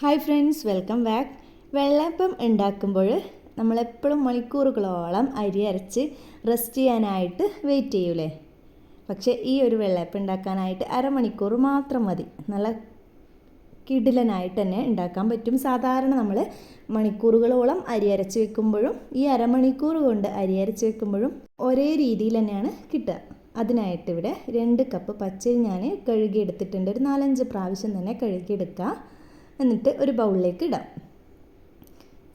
Hi friends, welcome back. വെള്ളയപ്പം ഉണ്ടാക്കുമ്പോൾ നമ്മളെപ്പോഴും മണിക്കൂറുകളോളം അരി അരച്ച് റെസ്റ്റ് ചെയ്യാനായിട്ട് വെയിറ്റ് ചെയ്യൂലേ? പക്ഷേ ഈ ഒരു വെള്ളയപ്പം ഉണ്ടാക്കാനായിട്ട് അരമണിക്കൂർ മാത്രം മതി. നല്ല കിടിലനായിട്ട് തന്നെ ഉണ്ടാക്കാൻ പറ്റും. സാധാരണ നമ്മൾ മണിക്കൂറുകളോളം അരി അരച്ച് വെക്കുമ്പോഴും ഈ അരമണിക്കൂർ കൊണ്ട് അരി അരച്ച് വെക്കുമ്പോഴും ഒരേ രീതിയിൽ തന്നെയാണ് കിട്ടുക. അതിനായിട്ട് ഇവിടെ 2 കപ്പ് പച്ചരി ഞാൻ കഴുകിയെടുത്തിട്ടുണ്ട്. ഒരു 4-5 പ്രാവശ്യം തന്നെ കഴുകിയെടുക്കുക. എന്നിട്ട് ഒരു ബൗളിലേക്ക് ഇടാം.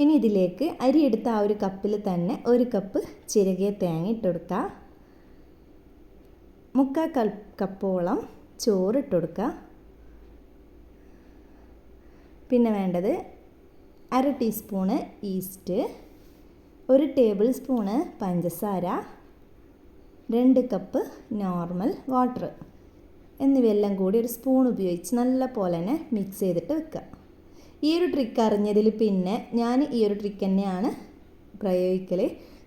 ഇനി ഇതിലേക്ക് അരി എടുത്ത ആ ഒരു കപ്പിൽ തന്നെ 1 കപ്പ് ചിരകിയ തേങ്ങ ഇട്ട് കൊടുക്കുക. 3/4 കപ്പോളം ചോറ് ഇട്ട് കൊടുക്കുക. പിന്നെ വേണ്ടത് 1/2 ടീസ്പൂണ് ഈസ്റ്റ്, 1 ടേബിൾ സ്പൂണ് പഞ്ചസാര, 2 കപ്പ് നോർമൽ വാട്ടർ എന്നിവയെല്ലാം കൂടി ഒരു സ്പൂൺ ഉപയോഗിച്ച് നല്ല പോലെ തന്നെ മിക്സ് ചെയ്തിട്ട് വെക്കുക. ഈ ഒരു ട്രിക്ക് അറിഞ്ഞതിൽ പിന്നെ ഞാൻ ഈ ഒരു ട്രിക്ക് തന്നെയാണ് പ്രയോഗിക്കൽ.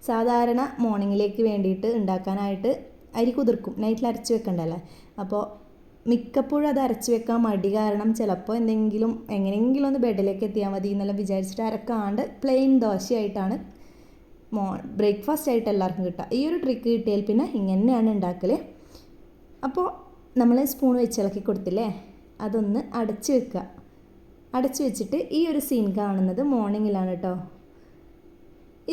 സാധാരണ മോർണിംഗിലേക്ക് വേണ്ടിയിട്ട് ഉണ്ടാക്കാനായിട്ട് അരി കുതിർക്കും, നൈറ്റിൽ അരച്ച് വെക്കണ്ടല്ലേ. അപ്പോൾ മിക്കപ്പോഴും അത് അരച്ച് വെക്കാൻ മടി കാരണം ചിലപ്പോൾ എങ്ങനെയെങ്കിലും ഒന്ന് ബെഡിലേക്ക് എത്തിയാൽ മതി എന്നെല്ലാം വിചാരിച്ചിട്ട് അരക്കാണ്ട് പ്ലെയിൻ ദോശയായിട്ടാണ് ബ്രേക്ക്ഫാസ്റ്റ് ആയിട്ട് എല്ലാവർക്കും കിട്ടുക. ഈ ഒരു ട്രിക്ക് കിട്ടിയാൽ പിന്നെ ഇങ്ങനെയാണ് ഉണ്ടാക്കൽ. അപ്പോൾ നമ്മൾ സ്പൂൺ വെച്ച് ഇളക്കി കൊടുത്തില്ലേ, അതൊന്ന് അടച്ച് വെക്കുക. അടച്ച് വെച്ചിട്ട് ഈ ഒരു സീൻ കാണുന്നത് മോർണിംഗിലാണ് കേട്ടോ.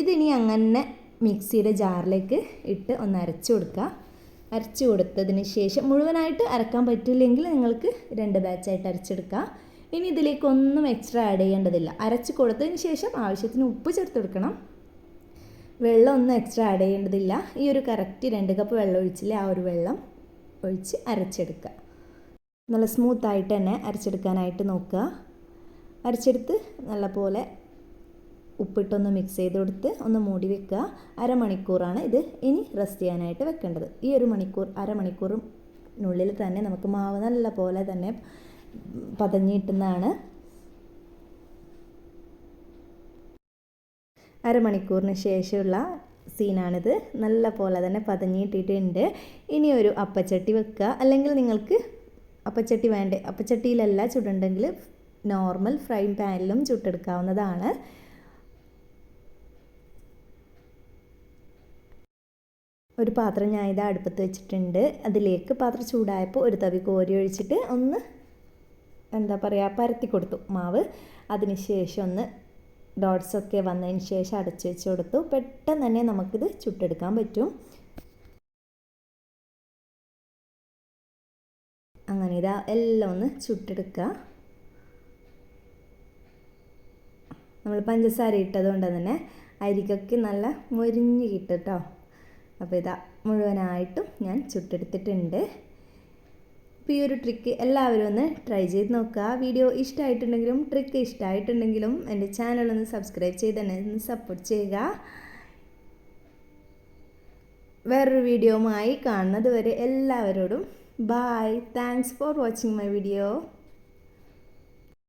ഇതിനി അങ്ങനെ മിക്സിയുടെ ജാറിലേക്ക് ഇട്ട് ഒന്ന് അരച്ച് കൊടുക്കുക. അരച്ച് കൊടുത്തതിന് ശേഷം മുഴുവനായിട്ട് അരക്കാൻ പറ്റില്ലെങ്കിൽ നിങ്ങൾക്ക് 2 ബാച്ചായിട്ട് അരച്ചെടുക്കുക. ഇനി ഇതിലേക്ക് ഒന്നും എക്സ്ട്രാ ആഡ് ചെയ്യേണ്ടതില്ല. അരച്ച് കൊടുത്തതിന് ശേഷം ആവശ്യത്തിന് ഉപ്പ് ചേർത്ത് കൊടുക്കണം. വെള്ളം ഒന്നും എക്സ്ട്രാ ആഡ് ചെയ്യേണ്ടതില്ല. ഈ ഒരു കറക്റ്റ് 2 കപ്പ് വെള്ളം ഒഴിച്ചില്ലേ, ആ ഒരു വെള്ളം ഒഴിച്ച് അരച്ചെടുക്കുക. നല്ല സ്മൂത്തായിട്ട് തന്നെ അരച്ചെടുക്കാനായിട്ട് നോക്കുക. അരച്ചെടുത്ത് നല്ലപോലെ ഉപ്പിട്ടൊന്ന് മിക്സ് ചെയ്ത് കൊടുത്ത് ഒന്ന് മൂടി വെക്കുക. അരമണിക്കൂറാണ് ഇത് ഇനി റെസ്റ്റ് ചെയ്യാനായിട്ട് വെക്കേണ്ടത്. ഈ ഒരു അരമണിക്കൂറിനുള്ളിൽ തന്നെ നമുക്ക് മാവ് നല്ല പോലെ തന്നെ പതഞ്ഞ് കിട്ടുന്നതാണ്. അരമണിക്കൂറിന് ശേഷമുള്ള സീനാണിത്. നല്ല പോലെ തന്നെ പതഞ്ഞിട്ടിട്ടുണ്ട്. ഇനി ഒരു അപ്പച്ചട്ടി വെക്കുക. അല്ലെങ്കിൽ നിങ്ങൾക്ക് അപ്പച്ചട്ടി വേണ്ടേ, അപ്പച്ചട്ടിയിലല്ല ചുടുണ്ടെങ്കിൽ നോർമൽ ഫ്രൈ പാനിലും ചുട്ടെടുക്കാവുന്നതാണ്. ഒരു പാത്രം ഞാൻ ഇത് അടുപ്പത്ത് വെച്ചിട്ടുണ്ട്. അതിലേക്ക് പാത്രം ചൂടായപ്പോൾ ഒരു തവി കോരി ഒഴിച്ചിട്ട് ഒന്ന് പരത്തി കൊടുത്തു മാവ്. അതിനുശേഷം ഒന്ന് ഡോട്ട്സൊക്കെ വന്നതിന് ശേഷം അടച്ചു വെച്ച് കൊടുത്തു. പെട്ടെന്ന് തന്നെ നമുക്കിത് ചുട്ടെടുക്കാൻ പറ്റും. അങ്ങനെ ഇതാ എല്ലാം ഒന്ന് ചുട്ടെടുക്കുക. നമ്മൾ പഞ്ചസാര ഇട്ടതുകൊണ്ട് തന്നെ അരിക്കൊക്കെ നല്ല മൊരിഞ്ഞ് കിട്ടും കേട്ടോ. അപ്പോൾ ഇതാ മുഴുവനായിട്ടും ഞാൻ ചുട്ടെടുത്തിട്ടുണ്ട്. അപ്പോൾ ഈ ഒരു ട്രിക്ക് എല്ലാവരും ഒന്ന് ട്രൈ ചെയ്ത് നോക്കുക. വീഡിയോ ഇഷ്ടമായിട്ടുണ്ടെങ്കിലും ട്രിക്ക് ഇഷ്ടമായിട്ടുണ്ടെങ്കിലും എൻ്റെ ചാനലൊന്ന് സബ്സ്ക്രൈബ് ചെയ്ത് തന്നെ ഒന്ന് സപ്പോർട്ട് ചെയ്യുക. വേറൊരു വീഡിയോയുമായി കാണുന്നത് വരെ എല്ലാവരോടും bye. Thanks for watching my video.